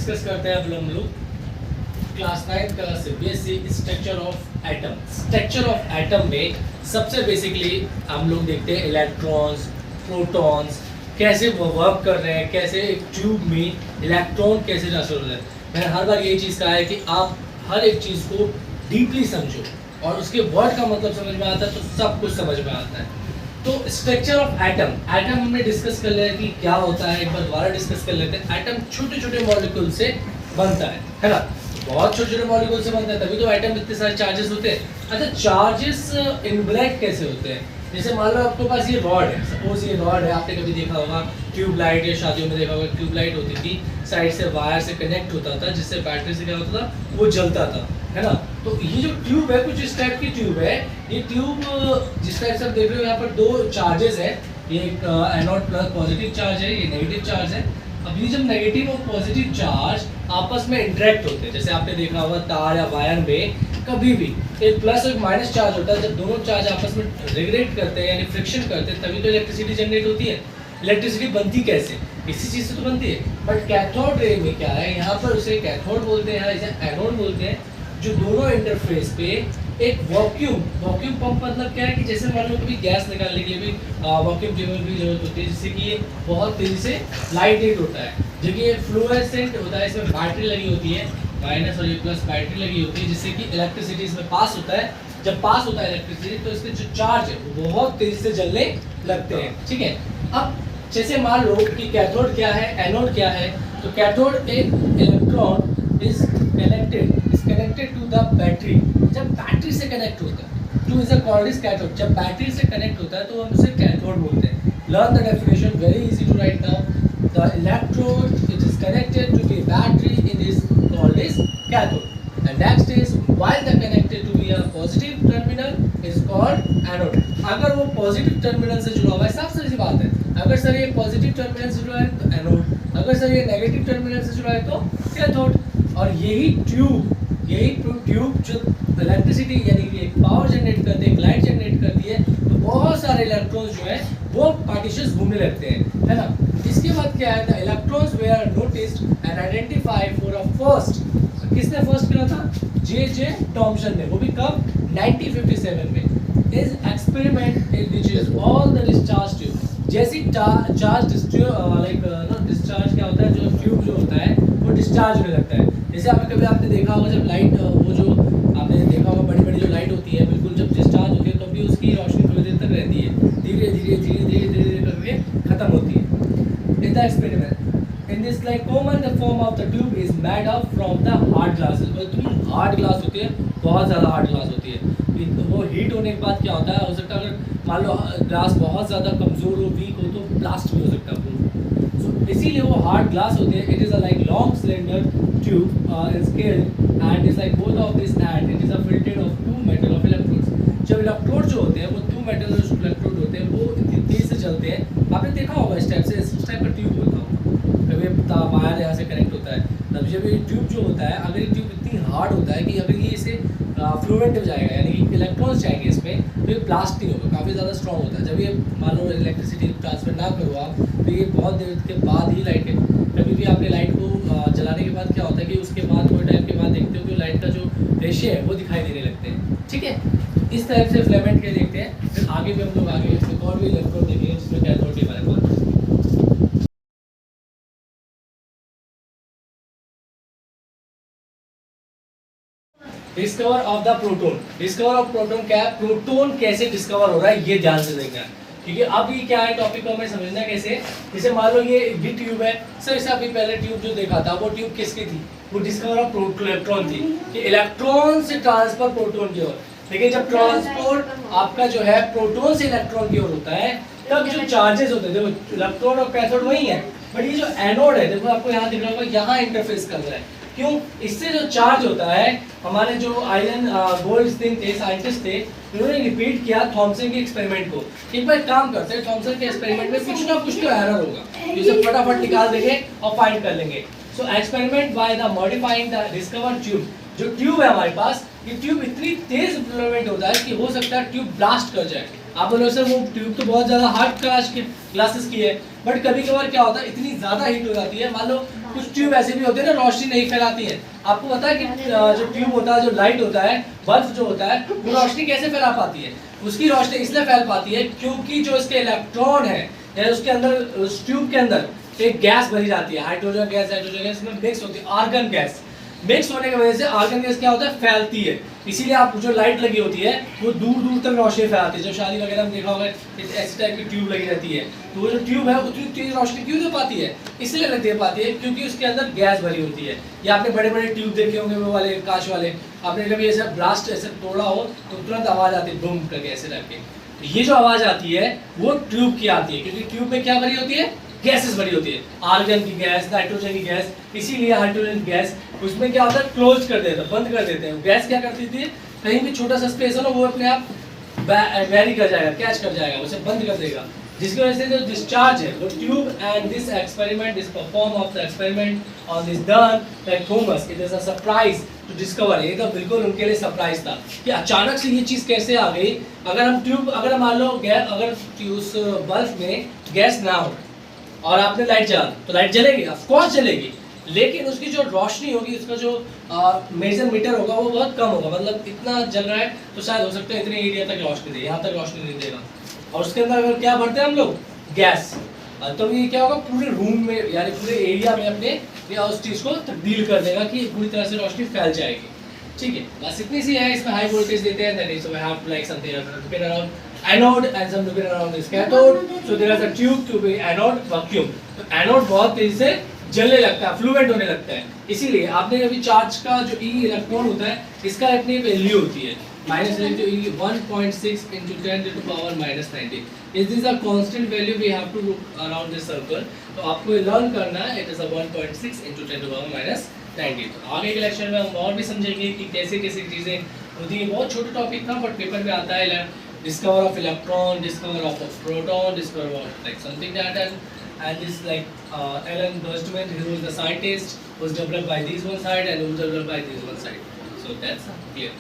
Discuss करते हैं हम लोग क्लास 9 का CBSE structure of atom. Structure of atom में सबसे बेसिकली हम लोग देखते हैं इलेक्ट्रॉन्स, प्रोटॉन्स कैसे वर्क कर रहे हैं, कैसे एक ट्यूब में इलेक्ट्रॉन कैसे ट्रांसफर हो रहा है। मैंने हर बार यही चीज़ कहा है कि आप हर एक चीज़ को डीपली समझो और उसके वर्ड का मतलब समझ में आता है तो सब कुछ समझ में आता है। तो स्ट्रक्चर ऑफ एटम, एटम हमने डिस्कस कर लिया कि क्या होता है, एक बार दोबारा डिस्कस कर लेते हैं। एटम छोटे छोटे मॉलिक्यूल से बनता है ना, बहुत छोटे छोटे मॉलिक्यूल से बनता है, तभी तो एटम इतने सारे चार्जेस होते हैं। अच्छा, चार्जेस इनब्रेक कैसे होते हैं? जैसे मान लो आपके पास ये रॉड है, सपोज ये रॉड है, आपने कभी देखा होगा ट्यूब लाइट या शादियों में देखा होगा ट्यूब लाइट होती थी, साइड से वायर से कनेक्ट होता था जिससे बैटरी से क्या होता था, वो जलता था, है ना। तो ये जो ट्यूब है कुछ इस टाइप की ट्यूब है। ये ट्यूब जिस टाइप से आप देख रहे हो यहाँ पर दो चार्जेस है, ये एक एनोड प्लस पॉजिटिव चार्ज है, ये नेगेटिव चार्ज है। अब ये जब नेगेटिव और पॉजिटिव चार्ज आपस में इंटरेक्ट होते हैं, जैसे आपने देखा होगा तार या वायर में कभी भी एक प्लस और माइनस चार्ज होता है, जब दोनों चार्ज आपस में रेगुलेट करते हैं यानी फ्रिक्शन करते हैं तभी तो इलेक्ट्रिसिटी जनरेट होती है। इलेक्ट्रिसिटी बनती कैसे? इसी चीज़ से तो बनती है। बट कैथोड रे में क्या है, यहाँ पर उसे कैथोड बोलते हैं, इसे एनोड बोलते हैं, जो दोनों इंटरफेस पे एक वैक्यूम पंप मतलब क्या है कि जैसे मान लो कभी गैस निकालने के लिए भी वैक्यूम ट्यूब की जरूरत होती है, जिससे कि ये बहुत तेजी से लाइट होता है। जो कि ये फ्लुओरेसेंट होता है, इसमें बैटरी लगी होती है, माइनस और ये प्लस बैटरी लगी होती है, जिससे कि इलेक्ट्रिसिटी इसमें पास होता है। जब पास होता है इलेक्ट्रिसिटी तो इसके जो चार्ज है वो बहुत तेजी से जलने लगते हैं। ठीक है, अब जैसे मान लो कि कैथोड क्या है, एनोड क्या है, तो कैथोड एक electron is connected to the battery. जब बैटरी से कनेक्ट होता है to is called is cathode. जब बैटरी से कनेक्ट होता है तो हम उसे कैथोड बोलते हैं। Learn the definition, very easy to write now. The electrode it is connected to the battery it is called is cathode. And next is while the connected to be a positive terminal is called anode। अगर वो positive terminal से जुड़ा हुआ है, साफ सी बात है, अगर सर ये पॉजिटिव टर्मिनल से जुड़ा है तो एनोड, अगर सर ये नेगेटिव टर्मिनल से जुड़ा है तो कैथोड। और यही ट्यूब जो इलेक्ट्रिसिटी यानी कि पावर जनरेट करती है, लाइट जनरेट करती है, तो बहुत सारे इलेक्ट्रॉन्स जो है वो पार्टिशंस घूमने लगते हैं, है ना। इसके बाद क्या है, the electrons were noticed and identified for a first. किसने फर्स्ट करा था? जे थॉमसन ने। वो भी कब? 1957 में। इस experiment which is all the discharge tube. जैसी चार्ज डिस्चार्ज क्या होता है, जो ट्यूब जो होता है वो डिस्चार्ज होने लगता है। जैसे आपने देखा होगा जब लाइट वो जो आपने देखा होगा बड़ी बड़ी जो लाइट होती है, बिल्कुल जब डिस्चार्ज होती है तो भी उसकी रोशनी थोड़ी देर तक रहती है, धीरे धीरे करके खत्म होती है। In the experiment in this like common the form of the tube is made up from the hard glasses। वो इतनी हार्ड ग्लास होती है, बहुत ज़्यादा हार्ड ग्लास होती है। वो हीट होने के बाद क्या होता है, हो सकता है अगर मान लो ग्लास बहुत ज़्यादा कमज़ोर हो, वीक हो तो ब्लास्ट भी हो सकता है। सो इसीलिए वो हार्ड ग्लास होती है। It is a like long cylinder tube scale and is like both of this and it is a fitted of two metal of electrodes. जब इलेक्ट्रोड जो होते हैं वो टू मेटल इलेक्ट्रोड होते हैं, वो इतनी तेज़ से चलते हैं। आपने देखा होगा इस टाइप से, इस टाइप का ट्यूब होता है, कभी वायर यहाँ से कनेक्ट होता है, तब जब ये ट्यूब जो होता है, अगर ये ट्यूब इतनी हार्ड होता है कि अगर ये इसे फ्लूएंट हो जाएगा यानी कि इलेक्ट्रॉन्स जाएंगे इसमें, तो ये ब्लास्ट नहीं होगा, काफ़ी ज़्यादा स्ट्रॉन्ग होता है। जब ये मान लो इलेक्ट्रिसिटी ट्रांसफर ना करो आप, तो ये बहुत देर के बाद ही लाइट है। कभी भी आपने लाइट को जलाने के बाद क्या होता है कि उसके बाद थोड़े टाइम के बाद देखते हो कि लाइट का जो रेशे है वो दिखाई देने लगते हैं। ठीक है, इस तरह से फिलामेंट के देखते हैं। फिर आगे भी हम लोग आगे और भी इलेक्ट्रोड देखेंगे जिसमें कैथोड के बारे में। Discover of the proton. Discover of proton क्या है, प्रोटोन कैसे डिस्कवर हो रहा है ये ध्यान से देखना है, क्योंकि अब ये क्या है टॉपिक को हमें समझना कैसे। जैसे मान लो ये ट्यूब है सर, इससे अभी पहले ट्यूब जो देखा था वो ट्यूब किसकी थी, वो डिस्कवर ऑफ इलेक्ट्रॉन थी, कि इलेक्ट्रॉन से ट्रांसफर प्रोटोन की ओर। लेकिन जब ट्रांसपोर्ट आपका जो है प्रोटोन से इलेक्ट्रॉन की ओर होता है, तब जो चार्जेस होते हैं, देखो इलेक्ट्रॉन और कैथोड वही है, बट ये जो एनोड है, देखो आपको यहाँ दिख रहा होगा, यहाँ इंटरफेस कर रहा है। क्यों? इससे जो चार्ज होता है, हमारे जो आयरन गोल्डस्टीन थे, साइंटिस्ट थे, उन्होंने रिपीट किया थॉमसन के एक्सपेरिमेंट को। एक बार काम करते हैं, थॉमसन के एक्सपेरिमेंट में कुछ ना कुछ तो एरर होगा, इसे फटाफट निकाल देंगे और फाइंड कर लेंगे। So experiment by the modifying the discover tube. जो ट्यूब है हमारे पास, ये ट्यूब इतनी तेज फ्लोमेंट होता है कि हो सकता है ट्यूब ब्लास्ट कर जाए। आप बोलो सर वो ट्यूब तो बहुत ज़्यादा हार्ड ग्लासेस की है, बट कभी कभार क्या होता है इतनी ज़्यादा हीट हो जाती है, मान लो कुछ ट्यूब ऐसे भी होते हैं ना रोशनी नहीं फैलाती है। आपको पता है कि जो ट्यूब होता है, जो लाइट होता है, बल्ब जो होता है, वो रोशनी कैसे फैला पाती है? उसकी रोशनी इसलिए फैल पाती है क्योंकि जो इसके इलेक्ट्रॉन है या उसके अंदर, उस ट्यूब के अंदर एक गैस भरी जाती है, हाइड्रोजन गैस, हाइड्रोजन गैस में मिक्स होती है, आर्गन गैस। मिक्स होने की वजह से आर्गन गैस क्या होता है, फैलती है। इसीलिए आप जो लाइट लगी होती है वो दूर दूर तक रोशनी फैलाती है। जो शादी वगैरह में देखा होगा ऐसी टाइप की ट्यूब लगी रहती है, तो वो जो ट्यूब है उतनी तेज रोशनी क्यों दे पाती है? इसलिए दे पाती है क्योंकि उसके अंदर गैस भरी होती है। या आपने बड़े बड़े ट्यूब देखे होंगे, वो वाले कांच वाले, आपने कभी ऐसा ब्लास्ट ऐसे तोड़ा हो तो तुरंत आवाज आती है बूम करके ऐसे करके। ये जो आवाज आती है वो ट्यूब की आती है, क्योंकि ट्यूब में क्या भरी होती है, गैसेस भरी होती है, आर्गन की गैस, नाइट्रोजन की गैस। इसीलिए हाइड्रोजन गैस उसमें क्या होता है, क्लोज कर देता है, बंद कर देते हैं। गैस क्या करती थी, कहीं भी छोटा सा स्पेस हो ना, वो अपने आप वेरी कर जाएगा, कैच कर जाएगा, उसे बंद कर देगा, जिसकी वजह से जो डिस्चार्ज है, जो tube and this experiment, this perform of the experiment on this done by Thomas, it is a surprise to discover. ये तो बिल्कुल उनके लिए सरप्राइज था कि अचानक से ये चीज़ कैसे आ गई। अगर हम ट्यूब, अगर मान लो गैस, अगर उस बल्ब में गैस ना हो और आपने लाइट जला तो लाइट जलेगी, ऑफ कोर्स जलेगी, लेकिन उसकी जो रोशनी होगी, उसका जो मेजर मीटर होगा वो बहुत कम होगा। मतलब इतना जल रहा है तो शायद हो सकता है इतने एरिया तक रोशनी दे, यहाँ तक रोशनी नहीं देगा। और उसके अंदर अगर क्या भरते हैं हम लोग, गैस, तो ये क्या होगा, पूरे रूम में यानी पूरे एरिया में अपने या उस चीज़ को तब्दील कर देगा कि पूरी तरह से रोशनी फैल जाएगी। ठीक है, बस इतनी सी है। इसमें हाई वोल्टेज देते हैं, that is we have to like something looking around anode and some looking around this cathode, so there is a tube to be anode vacuum. तो एनोड बहुत तेजी से जलने लगता है, फ्लूएंट होने लगता है। इसीलिए आपने अभी चार्ज का जो ई इलेक्ट्रॉन होता है, इसका अपनी वैल्यू होती है minus into E 1.6 into 10 to the power minus 90. Is this a constant value we have to look around this circle? तो आपको ये लर्न करना है, it is a 1.6 into 10 to the power minus 90. तो आगे के लेक्चर में हम और भी समझेंगे कि कैसे कैसे चीज़ें होती हैं। बहुत छोटा टॉपिक था बट पेपर में आता है, discover of electron, discover of a proton, discover of like something that and this like Alan Boltzmann, who was the scientist, was developed by this one side and was developed by this one side. So that's clear.